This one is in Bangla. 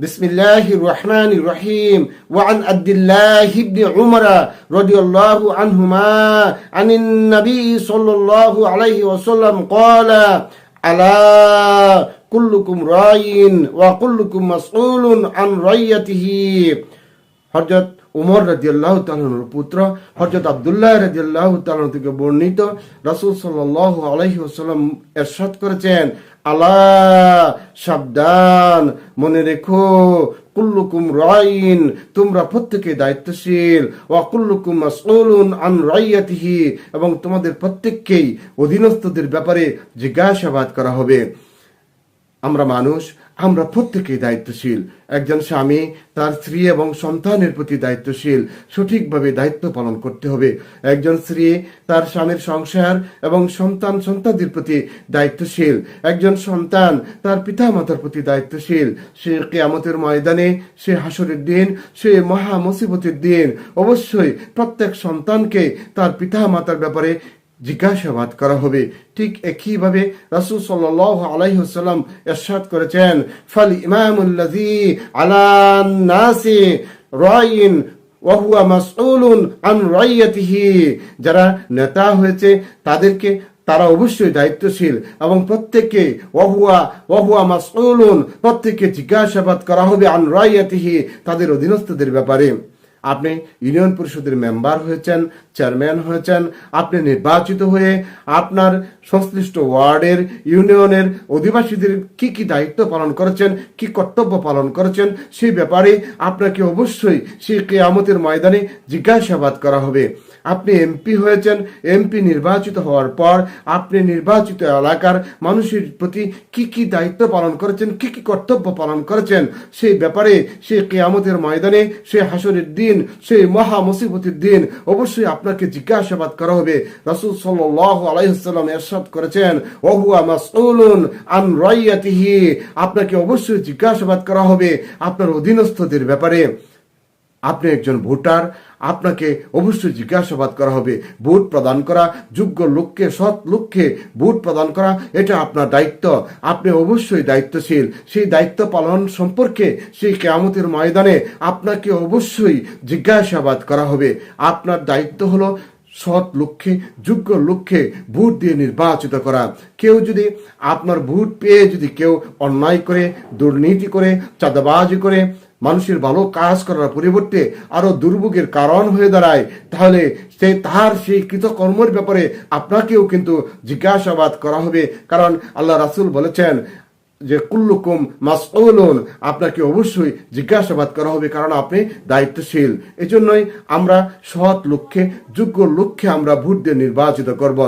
بسم الله الرحمن الرحيم وعن عبد الله بن عمر رضي الله عنهما عن النبي صلى الله عليه وسلم قال ألا كلكم راع وكلكم مسؤول عن رعيته হযরত উমর রাদিয়াল্লাহু তাআলার পুত্র হযরত আব্দুল্লাহ রাদিয়াল্লাহু তাআলা থেকে বর্ণিত রাসূল সাল্লাল্লাহু আলাইহি ওয়াসাল্লাম ইরশাদ করেছেন, আলা সাবধান, মনে রেখো, কুল্লুকুম রাইন, তোমরা প্রত্যেকে দায়িত্বশীল, ওয়া কুল্লুকুম মাসউলুন আন রাইয়াতিহি, এবং তোমাদের প্রত্যেককেই অধীনস্থদের ব্যাপারে জিজ্ঞাসাবাদ করা হবে। আমরা মানুষ, আমরা প্রত্যেকেই দায়িত্বশীল। একজন স্বামী তার স্ত্রী এবং সন্তানের প্রতি দায়িত্বশীল, সঠিকভাবে দায়িত্ব পালন করতে হবে। একজন স্ত্রী তার স্বামীর সংসার এবং সন্তানদের প্রতি দায়িত্বশীল। একজন সন্তান তার পিতা মাতার প্রতি দায়িত্বশীল। সে কিয়ামতের ময়দানে, সে হাসরের দিন, সে মহা মুসিবতের দিন অবশ্যই প্রত্যেক সন্তানকে তার পিতা মাতার ব্যাপারে জিজ্ঞাসাবাদ করা হবে। ঠিক একইভাবে রাসূল সাল্লাল্লাহু আলাইহি ওয়াসাল্লাম ইরশাদ করেছেন, ফাল ইমামুল্লাযী আলান নাসি রাইন ওয়া হুয়া মাসউলুন আন রাইয়াতিহি, যারা নেতা হয়েছে তারা অবশ্যই দায়িত্বশীল এবং প্রত্যেককে ওয়া হুয়া মাসউলুন, প্রত্যেককে জিজ্ঞাসাবাদ করা হবে আন রাইয়াতিহি, তাদের অধীনস্থদের ব্যাপারে। আপনি ইউনিয়ন পরিষদের মেম্বার হয়েছেন, চেয়ারম্যান হয়েছেন, আপনি নির্বাচিত হয়ে আপনার সংশ্লিষ্ট ওয়ার্ডের, ইউনিয়নের অধিবাসীদের কি কি দায়িত্ব পালন করেছেন, কি কর্তব্য পালন করেছেন, সেই ব্যাপারে আপনাকে অবশ্যই সেই কিয়ামতের ময়দানে জিজ্ঞাসাবাদ করা হবে। আপনি এমপি হয়েছেন, এমপি নির্বাচিত হওয়ার পর আপনি নির্বাচিত এলাকার মানুষের প্রতি কি কি দায়িত্ব পালন করেছেন, কি কি কর্তব্য পালন করেছেন, সেই ব্যাপারে সেই কিয়ামতের ময়দানে, সেই হাসরের দিন, সেই মহা মুসিবতের দিন অবশ্যই আপনাকে জিজ্ঞাসাবাদ করা হবে। রাসূল সাল্লাল্লাহু আলাইহি ওয়াসাল্লাম ইরশাদ করেছেন, ওয়া হুয়া মাসউলুন আন রাইয়াতিহি, আপনাকে অবশ্যই জিজ্ঞাসাবাদ করা হবে আপনার অধীনস্থদের ব্যাপারে। আপনি একজন ভোটার, আপনাকে অবশ্যই জিজ্ঞাসাবাদ করা হবে। ভোট প্রদান করা, যোগ্য লোককে, সৎ লোককে ভোট প্রদান করা, এটা আপনার দায়িত্ব। আপনি অবশ্যই দায়িত্বশীল। সেই দায়িত্ব পালন সম্পর্কে সেই কিয়ামতের ময়দানে আপনাকে অবশ্যই জিজ্ঞাসাবাদ করা হবে। আপনার দায়িত্ব হলো সৎ লক্ষ্যে, যোগ্য লক্ষ্যে ভোট দিয়ে নির্বাচিত করা। কেউ যদি আপনার ভোট পেয়ে যদি কেউ অন্যায় করে, দুর্নীতি করে, চাঁদাবাজি করে, মানুষের ভালো কাজ করার পরিবর্তে আরো দুর্ভোগের কারণ হয়ে দাঁড়ায়, তাহলে তার সেই কৃতকর্মের ব্যাপারে আপনাকেও কিন্তু জিজ্ঞাসাবাদ করা হবে। কারণ আল্লাহ রাসূল বলেছেন যে কুল্লুকুম মাসউলুন, আপনাকে অবশ্যই জিজ্ঞাসাবাদ করা হবে, কারণ আপনি দায়িত্বশীল। এজন্যই আমরা সৎ লক্ষ্যে, যোগ্য লক্ষ্যে আমরা ভোট দিয়ে নির্বাচিত করব।